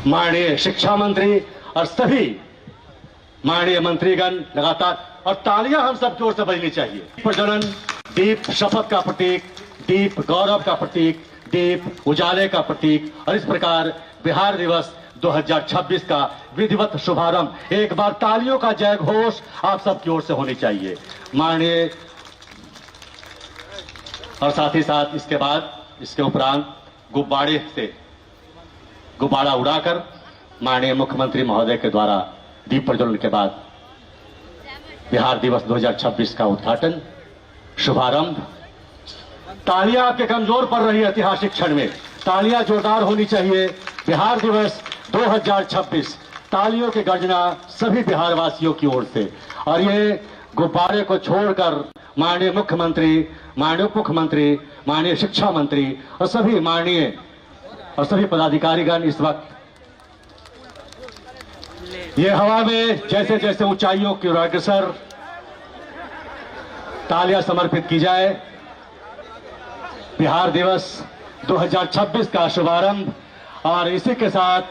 माननीय शिक्षा मंत्री और सभी माननीय मंत्रीगण लगातार, और तालियां हम सब जोर से बजनी चाहिए। प्रज्वलन दीप शपथ का प्रतीक, दीप गौरव का प्रतीक, दीप उजाले का प्रतीक, और इस प्रकार बिहार दिवस 2026 का विधिवत शुभारंभ। एक बार तालियों का जय घोष आप सबकी ओर से होनी चाहिए माननीय। और साथ ही साथ इसके बाद, इसके उपरांत गुब्बारे से गुब्बारा उड़ाकर माननीय मुख्यमंत्री महोदय के द्वारा दीप प्रज्वलन के बाद बिहार दिवस 2026 का उद्घाटन, शुभारंभ। तालियां आपके कमजोर पड़ रही है ऐतिहासिक क्षण में, तालियां जोरदार होनी चाहिए। बिहार दिवस 2026 तालियों की गर्जना सभी बिहार वासियों की ओर से। और ये गुब्बारे को छोड़कर माननीय मुख्यमंत्री, माननीय उप मुख्यमंत्री, माननीय शिक्षा मंत्री और सभी माननीय और सभी पदाधिकारीगण इस वक्त ये हवा में जैसे जैसे ऊंचाइयों की ओर अग्रसर, तालियां समर्पित की जाए। बिहार दिवस 2026 का शुभारंभ। और इसी के साथ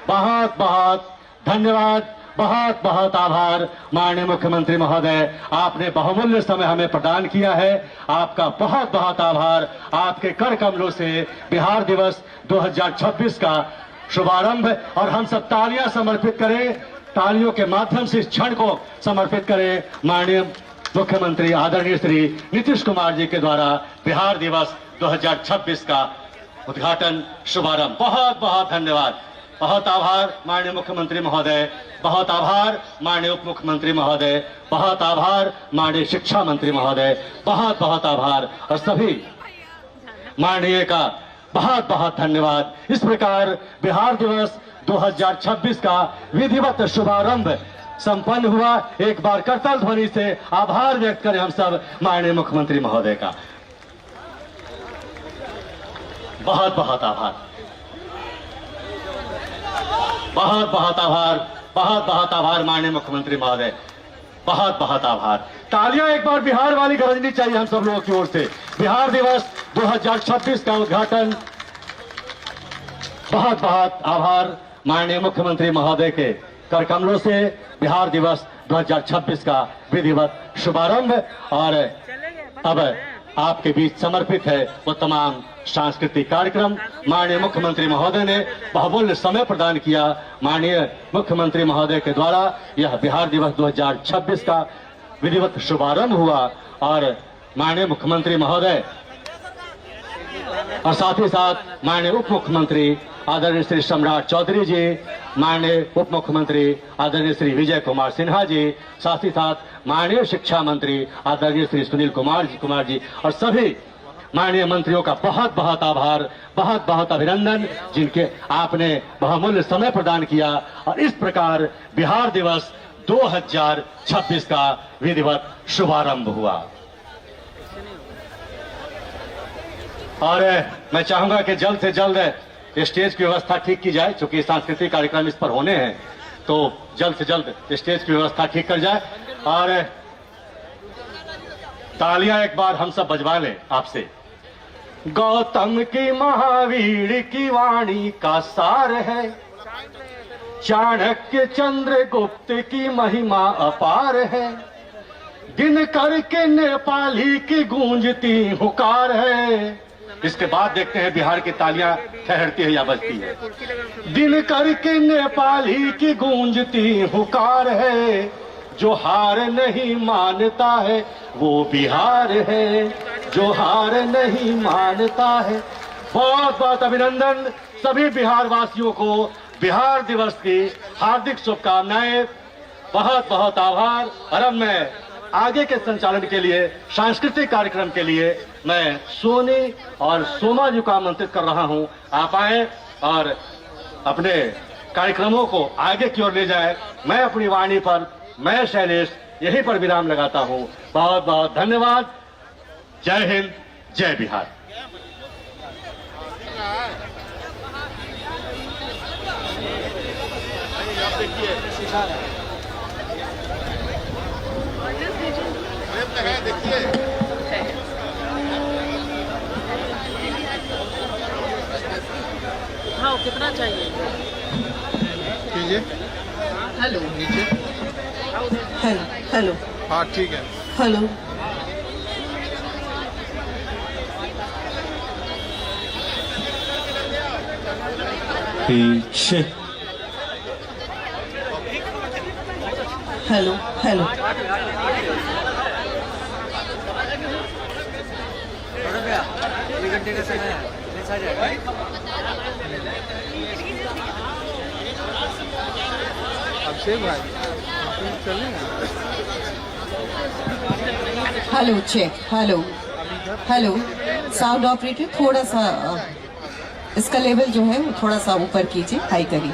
बहुत बहुत धन्यवाद, बहुत बहुत आभार माननीय मुख्यमंत्री महोदय, आपने बहुमूल्य समय हमें प्रदान किया है। आपका बहुत बहुत आभार। आपके कर कमलों से बिहार दिवस 2026 का शुभारंभ, और हम सब तालियां समर्पित करें, तालियों के माध्यम से इस क्षण को समर्पित करें माननीय मुख्यमंत्री आदरणीय श्री नीतीश कुमार जी के द्वारा बिहार दिवस 2026 का उद्घाटन शुभारंभ। बहुत बहुत धन्यवाद, बहुत आभार माननीय मुख्यमंत्री महोदय, बहुत आभार माननीय उप मुख्यमंत्री महोदय, बहुत आभार माननीय शिक्षा मंत्री महोदय, बहुत बहुत आभार, और सभी माननीय का बहुत बहुत धन्यवाद। इस प्रकार बिहार दिवस 2026 का विधिवत शुभारंभ संपन्न हुआ। एक बार करताल ध्वनि से आभार व्यक्त करें हम सब माननीय मुख्यमंत्री महोदय का। बहुत बहुत आभार, बहुत बहुत आभार, बहुत बहुत आभार माननीय मुख्यमंत्री महोदय, बहुत बहुत आभार। तालियां एक बार बिहार वाली गरजनी चाहिए हम सब लोगों की ओर से। बिहार दिवस 2026 का उद्घाटन। बहुत बहुत आभार माननीय मुख्यमंत्री महोदय के कर कमलों से बिहार दिवस 2026 का विधिवत शुभारंभ। और अब आपके बीच समर्पित है वो तमाम सांस्कृतिक कार्यक्रम। माननीय मुख्यमंत्री महोदय ने बहुमूल्य समय प्रदान किया। माननीय मुख्यमंत्री महोदय के द्वारा यह बिहार दिवस 2026 का विधिवत शुभारंभ हुआ। और माननीय मुख्यमंत्री महोदय और साथ ही साथ माननीय उप मुख्यमंत्री आदरणीय श्री सम्राट चौधरी जी, माननीय उप मुख्यमंत्री आदरणीय श्री विजय कुमार सिन्हा जी, साथ ही साथ माननीय शिक्षा मंत्री आदरणीय श्री सुनील कुमार जी और सभी माननीय मंत्रियों का बहुत बहुत आभार, बहुत बहुत अभिनंदन, जिनके आपने बहुमूल्य समय प्रदान किया। और इस प्रकार बिहार दिवस 2026 का विधिवत शुभारंभ हुआ। और मैं चाहूंगा कि जल्द से जल्द स्टेज की व्यवस्था ठीक की जाए, क्योंकि सांस्कृतिक कार्यक्रम इस पर होने हैं, तो जल्द से जल्द स्टेज की व्यवस्था ठीक कर जाए। और तालियां एक बार हम सब बजवा लें आपसे। गौतम की महावीर की वाणी का सार है, चाणक्य चंद्रगुप्त की महिमा अपार है, दिनकर के नेपाली की गूंजती हुकार है। इसके बाद देखते हैं बिहार की तालियां ठहरती है या बजती है। दिनकर के नेपाली की गूंजती हुकार है, जो हार नहीं मानता है वो बिहार है, जो हार नहीं मानता है। बहुत बहुत अभिनंदन सभी बिहार वासियों को, बिहार दिवस की हार्दिक शुभकामनाएं, बहुत बहुत आभार। और अब मैं आगे के संचालन के लिए, सांस्कृतिक कार्यक्रम के लिए मैं सोनी और सोमा जी को आमंत्रित कर रहा हूं। आप आए और अपने कार्यक्रमों को आगे की ओर ले जाए। मैं अपनी वाणी पर, मैं शैलेश यहीं पर विराम लगाता हूं। बहुत बहुत धन्यवाद। जय हिंद, जय बिहार। देखिए हाँ, कितना चाहिए? लीजिए। हेलो नीचे। हेलो हेलो हाँ ठीक है। हेलो पीछे। हेलो हेलो घंटे का समय है, आ जाएगा। अभिषेक भाई चलेंगे। Hello check hello hello sound operator थोड़ा सा इसका लेवल जो है वो थोड़ा सा ऊपर कीजिए, हाई करिए।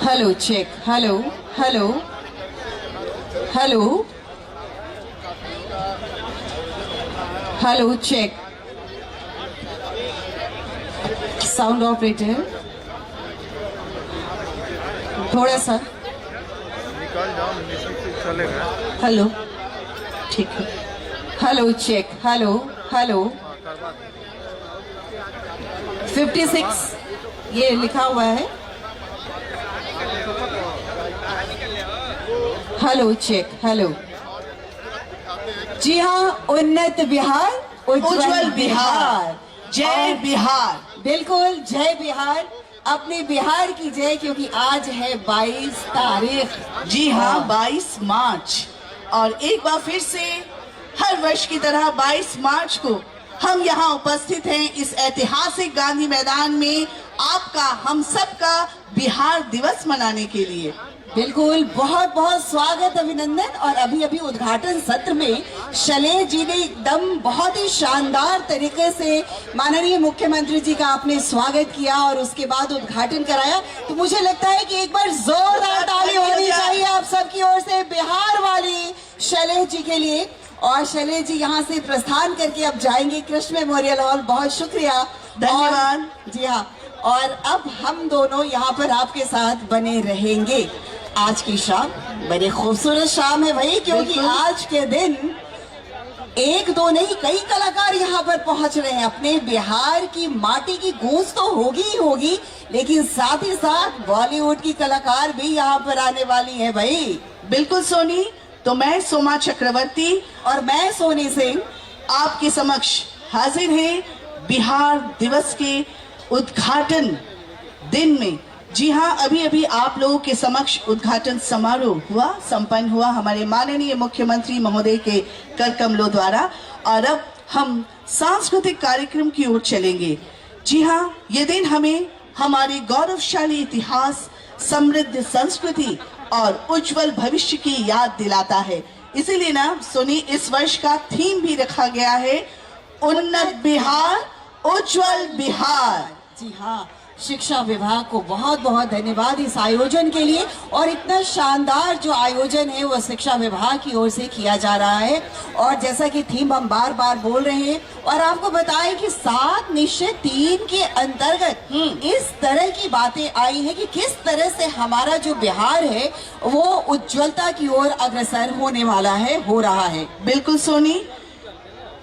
Hello check hello hello hello hello check sound operator थोड़ा सा निकल जाओ, चलेगा। हेलो ठीक है। हेलो चेक हेलो हेलो 56 ये लिखा हुआ है। Hello check hello. जी हाँ, उन्नत बिहार उज्जवल बिहार, जय बिहार। बिल्कुल जय बिहार, अपने बिहार की जय, क्योंकि आज है 22 तारीख। जी हाँ 22 मार्च, और एक बार फिर से हर वर्ष की तरह 22 मार्च को हम यहाँ उपस्थित हैं इस ऐतिहासिक गांधी मैदान में आपका, हम सबका बिहार दिवस मनाने के लिए। बिल्कुल, बहुत बहुत स्वागत, अभिनंदन। और अभी अभी उद्घाटन सत्र में शैलेश जी ने एकदम बहुत ही शानदार तरीके से माननीय मुख्यमंत्री जी का आपने स्वागत किया और उसके बाद उद्घाटन कराया। तो मुझे लगता है कि एक बार जोरदार ताली होनी चाहिए आप सबकी ओर से बिहार वाली शैलेश जी के लिए। और शैलेश जी यहाँ से प्रस्थान करके अब जाएंगे कृष्ण मेमोरियल हॉल। बहुत शुक्रिया, धन्यवाद। जी हाँ, और अब हम दोनों यहाँ पर आपके साथ बने रहेंगे। आज की शाम बड़ी खूबसूरत शाम है भाई, क्योंकि आज के दिन एक दो नहीं कई कलाकार यहाँ पर पहुंच रहे हैं। अपने बिहार की माटी की गूंज तो होगी ही होगी, लेकिन साथ ही साथ बॉलीवुड की कलाकार भी यहाँ पर आने वाली है भाई। बिल्कुल सोनी, तो मैं सोमा चक्रवर्ती और मैं सोनी सिंह आपके समक्ष हाजिर हैं बिहार दिवस के उद्घाटन दिन में। जी हाँ, अभी अभी आप लोगों के समक्ष उद्घाटन समारोह संपन्न हुआ हमारे माननीय मुख्यमंत्री महोदय के कर कमलों द्वारा, और अब हम सांस्कृतिक कार्यक्रम की ओर चलेंगे। जी हाँ, ये दिन हमें हमारे गौरवशाली इतिहास, समृद्ध संस्कृति और उज्जवल भविष्य की याद दिलाता है। इसीलिए ना सुनी, इस वर्ष का थीम भी रखा गया है उन्नत बिहार उज्जवल बिहार। जी हाँ, शिक्षा विभाग को बहुत बहुत धन्यवाद इस आयोजन के लिए। और इतना शानदार जो आयोजन है वो शिक्षा विभाग की ओर से किया जा रहा है। और जैसा कि थीम हम बार बार बोल रहे हैं, और आपको बताएं कि 7 निश्चय 3 के अंतर्गत इस तरह की बातें आई हैं कि किस तरह से हमारा जो बिहार है वो उज्ज्वलता की ओर अग्रसर होने वाला है, हो रहा है। बिल्कुल सोनी,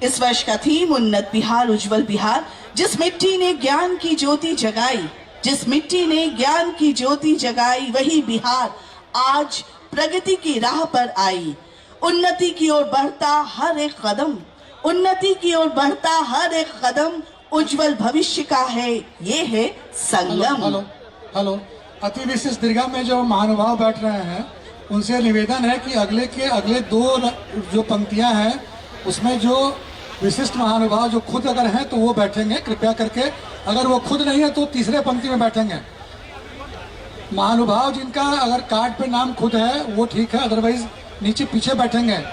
इस वर्ष का थीम उन्नत बिहार उज्जवल बिहार। जिस मिट्टी ने ज्ञान की ज्योति जगाई, जिस मिट्टी ने ज्ञान की ज्योति जगाई, वही बिहार आज प्रगति की राह पर आई। उन्नति की ओर बढ़ता हर एक कदम, उन्नति की ओर बढ़ता हर एक कदम उज्जवल भविष्य का है, ये है संगम। हेलो हेलो, अति विशिष्ट दीर्घा में जो महानुभाव बैठ रहे हैं उनसे निवेदन है कि अगले 2 जो पंक्तियां हैं उसमें जो विशिष्ट महानुभाव जो खुद अगर हैं तो वो बैठेंगे कृपया करके। अगर वो खुद नहीं है तो तीसरे पंक्ति में बैठेंगे। महानुभाव जिनका अगर कार्ड पे नाम खुद है वो ठीक है, अदरवाइज नीचे पीछे बैठेंगे।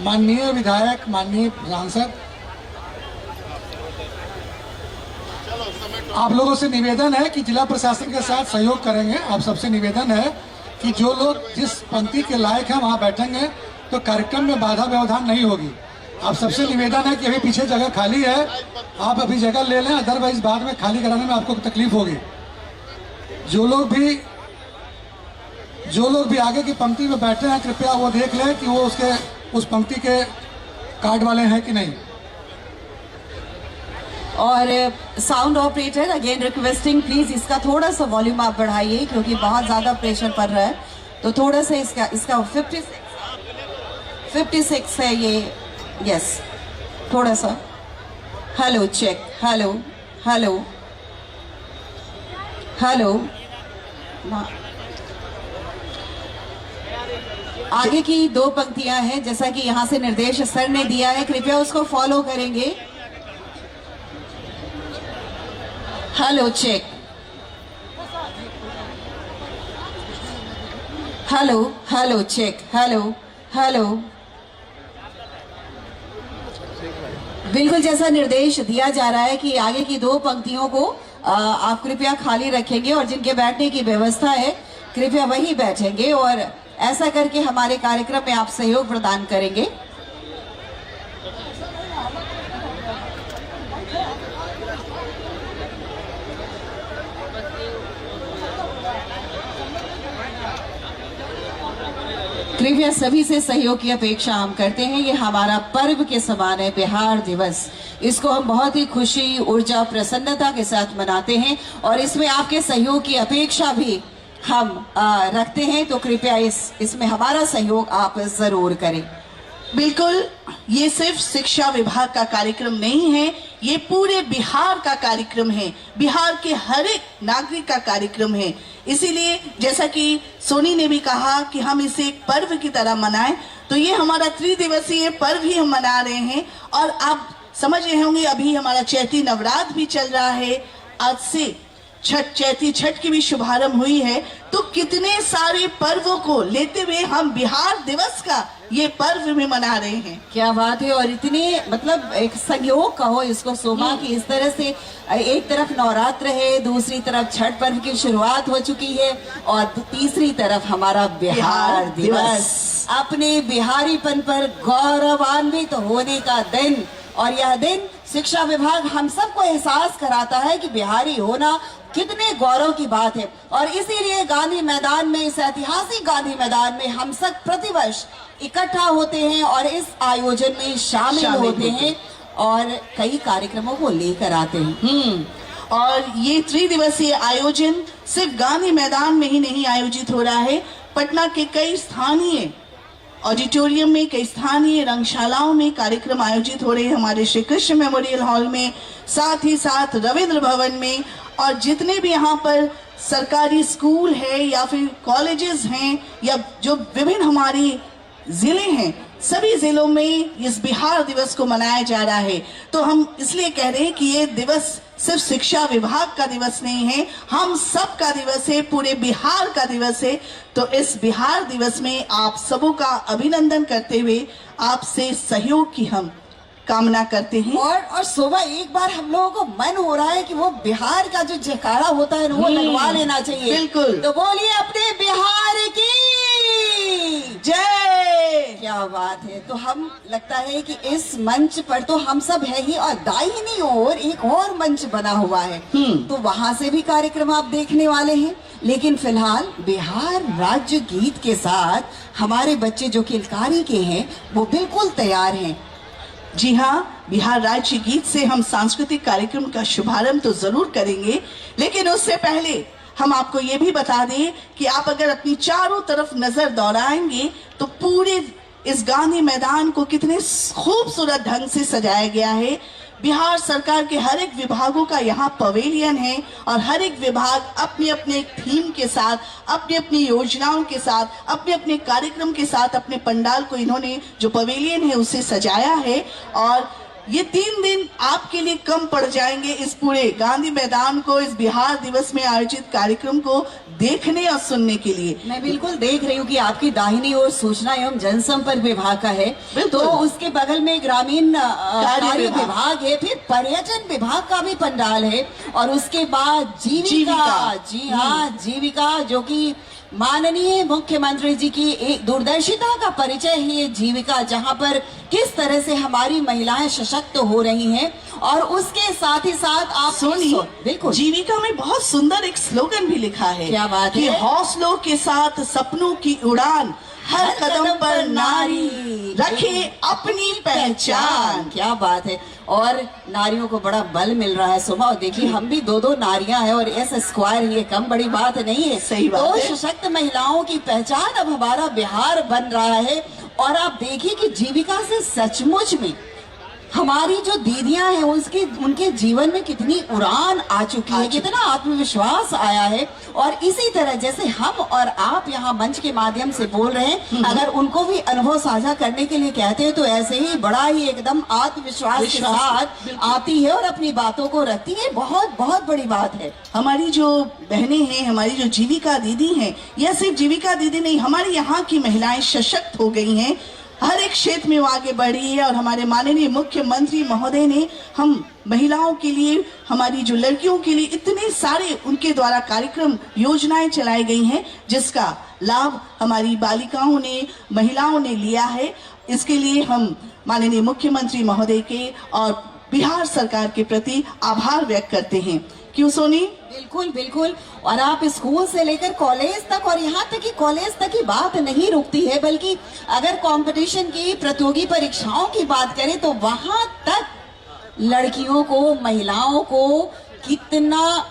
माननीय विधायक, माननीय सांसद, आप लोगों से निवेदन है कि जिला प्रशासन के साथ सहयोग करेंगे। आप सबसे निवेदन है कि जो लोग जिस पंक्ति के लायक हैं वहाँ बैठेंगे तो कार्यक्रम में बाधा व्यवधान नहीं होगी। आप सबसे निवेदन है कि अभी पीछे जगह खाली है, आप अभी जगह ले लें, अदरवाइज बाद में खाली कराने में आपको तकलीफ होगी। जो लोग भी आगे की पंक्ति में बैठे हैं कृपया वो देख लें कि वो उस पंक्ति के कार्ड वाले हैं कि नहीं। और sound operator again requesting please इसका थोड़ा सा वॉल्यूम आप बढ़ाइए क्योंकि बहुत ज्यादा प्रेशर पड़ रहा है, तो थोड़ा सा इसका 56 है ये, यस थोड़ा सा। Hello check, hello hello hello. आगे की 2 पंक्तियां हैं जैसा कि यहाँ से निर्देश सर ने दिया है, कृपया उसको फॉलो करेंगे। Hello check, hello hello check, hello hello. बिल्कुल जैसा निर्देश दिया जा रहा है कि आगे की 2 पंक्तियों को आप कृपया खाली रखेंगे और जिनके बैठने की व्यवस्था है कृपया वही बैठेंगे और ऐसा करके हमारे कार्यक्रम में आप सहयोग प्रदान करेंगे। कृपया सभी से सहयोग की अपेक्षा हम करते हैं। ये हमारा पर्व के समान है, बिहार दिवस। इसको हम बहुत ही खुशी, ऊर्जा, प्रसन्नता के साथ मनाते हैं और इसमें आपके सहयोग की अपेक्षा भी हम रखते हैं, तो कृपया इसमें हमारा सहयोग आप जरूर करें। बिल्कुल, ये सिर्फ शिक्षा विभाग का कार्यक्रम नहीं है, ये पूरे बिहार का कार्यक्रम है, बिहार के हर एक नागरिक का कार्यक्रम है। इसीलिए जैसा कि सोनी ने भी कहा कि हम इसे एक पर्व की तरह मनाएं, तो ये हमारा 3 दिवसीय पर्व ही हम मना रहे हैं। और आप समझ रहे होंगे अभी हमारा चैती नवरात्र भी चल रहा है, आज से चैती छठ की भी शुभारंभ हुई है, तो कितने सारे पर्वों को लेते हुए हम बिहार दिवस का ये पर्व भी मना रहे हैं। क्या बात है। और इतने मतलब एक संयोग कहो इसको शोभा की, इस तरह से एक तरफ नवरात्र है, दूसरी तरफ छठ पर्व की शुरुआत हो चुकी है और तीसरी तरफ हमारा बिहार दिवस, अपने बिहारीपन पर गौरवान्वित होने का दिन। और यह दिन शिक्षा विभाग हम सबको एहसास कराता है कि बिहारी होना कितने गौरव की बात है। और इसीलिए गांधी मैदान में, इस ऐतिहासिक गांधी मैदान में हम सब प्रतिवर्ष इकट्ठा होते हैं और इस आयोजन में शामिल होते हैं और कई कार्यक्रमों को लेकर आते हैं। और ये 3 दिवसीय आयोजन सिर्फ गांधी मैदान में ही नहीं आयोजित हो रहा है, पटना के कई स्थानीय ऑडिटोरियम में, कई स्थानीय रंगशालाओं में कार्यक्रम आयोजित हो रहे हैं, हमारे श्री कृष्ण मेमोरियल हॉल में, साथ ही साथ रविंद्र भवन में, और जितने भी यहाँ पर सरकारी स्कूल है या फिर कॉलेजेस हैं या जो विभिन्न हमारी जिले हैं, सभी जिलों में इस बिहार दिवस को मनाया जा रहा है। तो हम इसलिए कह रहे हैं कि ये दिवस सिर्फ शिक्षा विभाग का दिवस नहीं है, हम सब का दिवस है, पूरे बिहार का दिवस है। तो इस बिहार दिवस में आप सबों का अभिनंदन करते हुए आपसे सहयोग की हम कामना करते हैं। और शोभा, एक बार हम लोगों को मन हो रहा है कि वो बिहार का जो जयकारा होता है वो लगवा लेना चाहिए। बिल्कुल, तो बोलिए अपने बिहार की जय। क्या बात है। तो हम लगता है कि इस मंच पर तो हम सब है ही, और दाहिनी ओर एक और मंच बना हुआ है, तो वहां से भी कार्यक्रम आप देखने वाले हैं। लेकिन फिलहाल बिहार राज्य गीत के साथ हमारे बच्चे जो किलकारी के हैं वो बिल्कुल तैयार हैं। जी हाँ, बिहार राज्य गीत से हम सांस्कृतिक कार्यक्रम का शुभारंभ तो जरूर करेंगे, लेकिन उससे पहले हम आपको ये भी बता दें कि आप अगर अपनी चारों तरफ नजर दौड़ाएंगे तो पूरे इस गांधी मैदान को कितने खूबसूरत ढंग से सजाया गया है। बिहार सरकार के हर एक विभागों का यहाँ पवेलियन है और हर एक विभाग अपने अपने थीम के साथ, अपनी अपनी योजनाओं के साथ, अपने अपने कार्यक्रम के साथ अपने पंडाल को इन्होंने जो पवेलियन है उसे सजाया है। और ये 3 दिन आपके लिए कम पड़ जाएंगे इस पूरे गांधी मैदान को, इस बिहार दिवस में आयोजित कार्यक्रम को देखने और सुनने के लिए। मैं बिल्कुल देख रही हूँ कि आपकी दाहिनी ओर सूचना एवं जनसंपर्क विभाग का है, तो उसके बगल में ग्रामीण कार्य विभाग है, फिर पर्यटन विभाग का भी पंडाल है, और उसके बाद जीविका। जी हाँ, जीविका, जो कि माननीय मुख्यमंत्री जी की एक दूरदर्शिता का परिचय है ये जीविका, जहां पर किस तरह से हमारी महिलाएं सशक्त हो रही हैं। और उसके साथ ही साथ आप सुनिए, बिल्कुल, जीविका में बहुत सुंदर एक स्लोगन भी लिखा है। क्या बात कि है। हौसलों के साथ सपनों की उड़ान, हर कदम पर नारी रखे अपनी पहचान। क्या बात है। और नारियों को बड़ा बल मिल रहा है सुबह। और देखिए हम भी दो नारियां हैं और एस स्क्वायर, ये कम बड़ी बात नहीं है। सही बात दो है। सशक्त महिलाओं की पहचान अब हमारा बिहार बन रहा है। और आप देखिए कि जीविका से सचमुच में हमारी जो दीदियां हैं उनके जीवन में कितनी उड़ान आ चुकी है, कितना आत्मविश्वास आया है। और इसी तरह जैसे हम और आप यहाँ मंच के माध्यम से बोल रहे हैं, अगर उनको भी अनुभव साझा करने के लिए कहते हैं तो ऐसे ही बड़ा ही एकदम आत्मविश्वास के साथ आती है और अपनी बातों को रखती है। बहुत बहुत बड़ी बात है। हमारी जो बहनें हैं, हमारी जो जीविका दीदी हैं, यह सिर्फ जीविका दीदी नहीं, हमारी यहाँ की महिलाएं सशक्त हो गई हैं, हर एक क्षेत्र में वो आगे बढ़ी है। और हमारे माननीय मुख्यमंत्री महोदय ने हम महिलाओं के लिए, हमारी जो लड़कियों के लिए इतने सारे उनके द्वारा कार्यक्रम योजनाएं चलाई गई हैं, जिसका लाभ हमारी बालिकाओं ने, महिलाओं ने लिया है। इसके लिए हम माननीय मुख्यमंत्री महोदय के और बिहार सरकार के प्रति आभार व्यक्त करते हैं। क्यों सोनी? बिल्कुल बिल्कुल। और आप स्कूल से लेकर कॉलेज तक, और यहाँ तक कि कॉलेज तक की बात नहीं रुकती है, बल्कि अगर कंपटीशन की प्रतियोगी परीक्षाओं की बात करें तो वहां तक लड़कियों को, महिलाओं को कितना,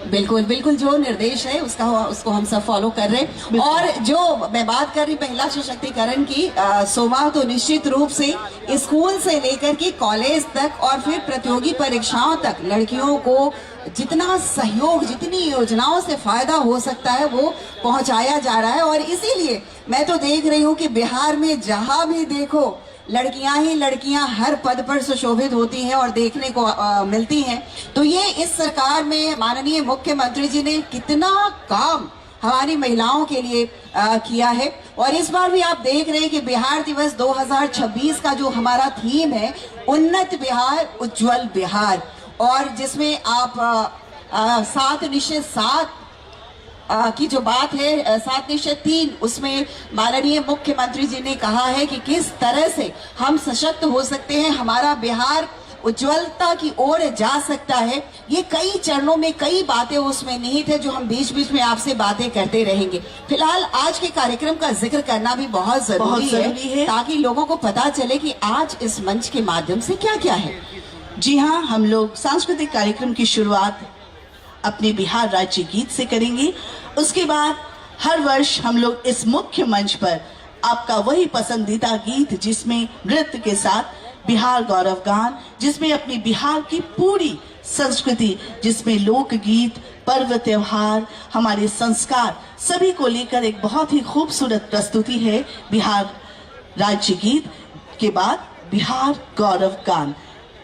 बिल्कुल बिल्कुल जो निर्देश है उसको हम सब फॉलो कर रहे हैं। और जो मैं बात कर रही महिला सशक्तिकरण की, सोमा, तो निश्चित रूप से स्कूल से लेकर के कॉलेज तक और फिर प्रतियोगी परीक्षाओं तक लड़कियों को जितना सहयोग, जितनी योजनाओं से फायदा हो सकता है वो पहुंचाया जा रहा है। और इसीलिए मैं तो देख रही हूँ कि बिहार में जहां भी देखो लड़कियां ही लड़कियां हर पद पर सुशोभित होती हैं और देखने को मिलती हैं। तो ये इस सरकार में माननीय मुख्यमंत्री जी ने कितना काम हमारी महिलाओं के लिए किया है। और इस बार भी आप देख रहे हैं कि बिहार दिवस 2026 का जो हमारा थीम है, उन्नत बिहार उज्जवल बिहार, और जिसमें आप 7 निश्चय 7 की जो बात है, 7 निश्चय 3, उसमें माननीय मुख्यमंत्री जी ने कहा है कि किस तरह से हम सशक्त हो सकते हैं, हमारा बिहार उज्जवलता की ओर जा सकता है। ये कई चरणों में कई बातें उसमें निहित है जो हम बीच बीच में आपसे बातें करते रहेंगे। फिलहाल आज के कार्यक्रम का जिक्र करना भी बहुत जरूरी है ताकि लोगों को पता चले कि आज इस मंच के माध्यम से क्या क्या है। जी हाँ, हम लोग सांस्कृतिक कार्यक्रम की शुरुआत अपने बिहार राज्य गीत से करेंगे। उसके बाद हर वर्ष हम लोग इस मुख्य मंच पर आपका वही पसंदीदा गीत, जिसमें नृत्य के साथ बिहार गौरव गान, जिसमें अपनी बिहार की पूरी संस्कृति, जिसमें लोकगीत, पर्व त्योहार, हमारे संस्कार सभी को लेकर एक बहुत ही खूबसूरत प्रस्तुति है बिहार राज्य गीत के बाद बिहार गौरव गान।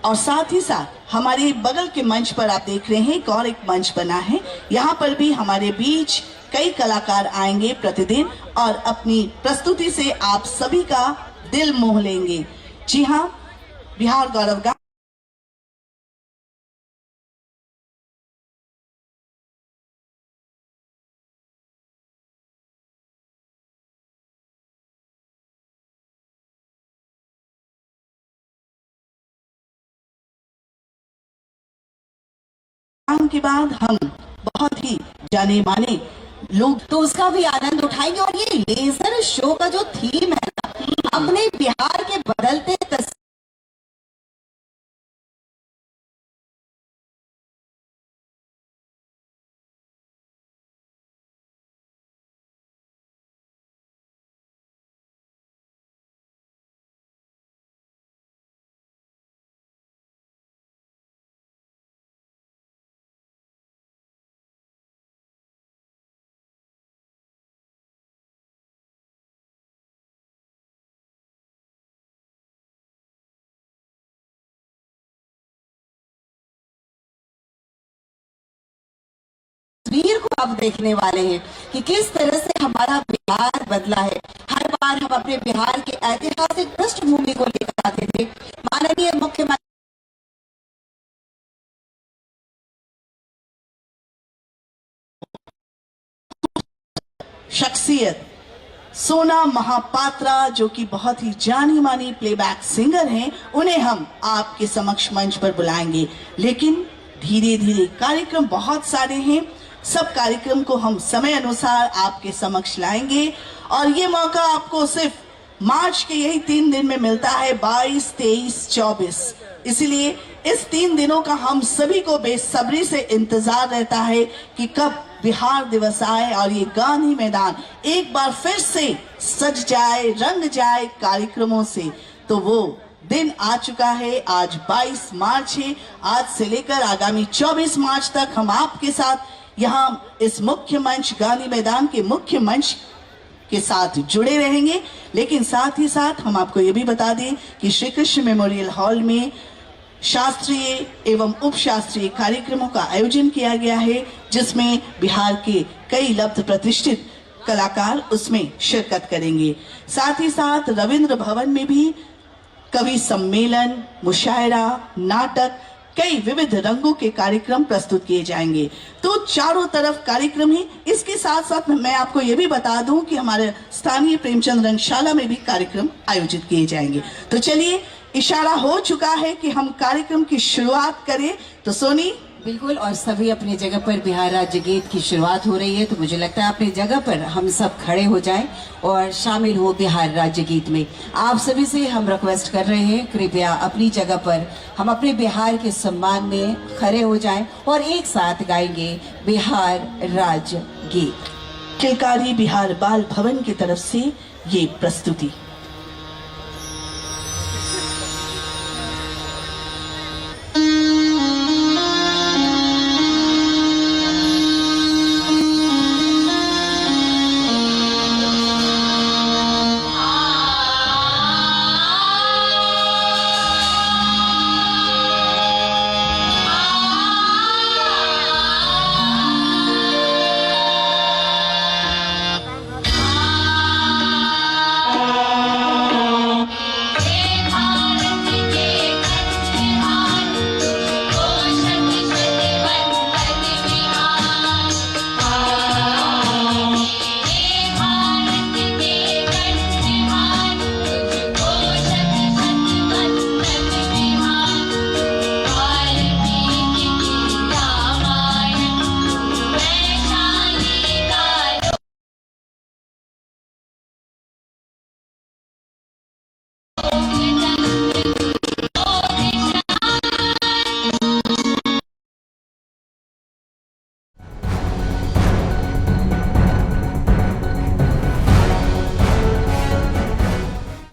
और साथ ही साथ हमारे बगल के मंच पर आप देख रहे हैं एक और एक मंच बना है, यहाँ पर भी हमारे बीच कई कलाकार आएंगे प्रतिदिन और अपनी प्रस्तुति से आप सभी का दिल मोह लेंगे। जी हाँ, बिहार गौरव गान के बाद हम बहुत ही जाने माने लोग तो उसका भी आनंद उठाएंगे। और ये लेजर शो का जो थीम है ना, अपने बिहार के बदलते तस्वीर को आप देखने वाले हैं कि किस तरह से हमारा बिहार बदला है। हर बार हम अपने बिहार के ऐतिहासिक पृष्ठभूमि को लेकर आते थे। माननीय मुख्यमंत्री शख्सियत सोना महापात्रा, जो कि बहुत ही जानी मानी प्लेबैक सिंगर हैं, उन्हें हम आपके समक्ष मंच पर बुलाएंगे। लेकिन धीरे धीरे कार्यक्रम बहुत सारे हैं, सब कार्यक्रम को हम समय अनुसार आपके समक्ष लाएंगे। और ये मौका आपको सिर्फ मार्च के यही 3 दिन में मिलता है, 22, 23, 24। इसलिए इस 3 दिनों का हम सभी को बेसब्री से इंतजार रहता है कि कब बिहार दिवस आए और ये गांधी मैदान एक बार फिर से सज जाए, रंग जाए कार्यक्रमों से। तो वो दिन आ चुका है। आज 22 मार्च है। आज से लेकर आगामी 24 मार्च तक हम आपके साथ यहाँ इस मुख्य मंच, गांधी मैदान के मुख्य मंच के साथ जुड़े रहेंगे। लेकिन साथ ही साथ हम आपको ये भी बता दें कि श्री कृष्ण मेमोरियल हॉल में शास्त्रीय एवं उपशास्त्रीय कार्यक्रमों का आयोजन किया गया है, जिसमें बिहार के कई लब्ध प्रतिष्ठित कलाकार उसमें शिरकत करेंगे। साथ ही साथ रविंद्र भवन में भी कवि सम्मेलन, मुशायरा, नाटक, कई विविध रंगों के कार्यक्रम प्रस्तुत किए जाएंगे। तो चारों तरफ कार्यक्रम ही। इसके साथ साथ मैं आपको ये भी बता दूं कि हमारे स्थानीय प्रेमचंद रंगशाला में भी कार्यक्रम आयोजित किए जाएंगे। तो चलिए, इशारा हो चुका है कि हम कार्यक्रम की शुरुआत करें। तो सोनी, बिल्कुल, और सभी अपनी जगह पर बिहार राज्य गीत की शुरुआत हो रही है। तो मुझे लगता है अपनी जगह पर हम सब खड़े हो जाएं और शामिल हो बिहार राज्य गीत में। आप सभी से हम रिक्वेस्ट कर रहे हैं, कृपया अपनी जगह पर हम अपने बिहार के सम्मान में खड़े हो जाएं और एक साथ गाएंगे बिहार राज्य गीत। किलकारी बिहार बाल भवन की तरफ से ये प्रस्तुति।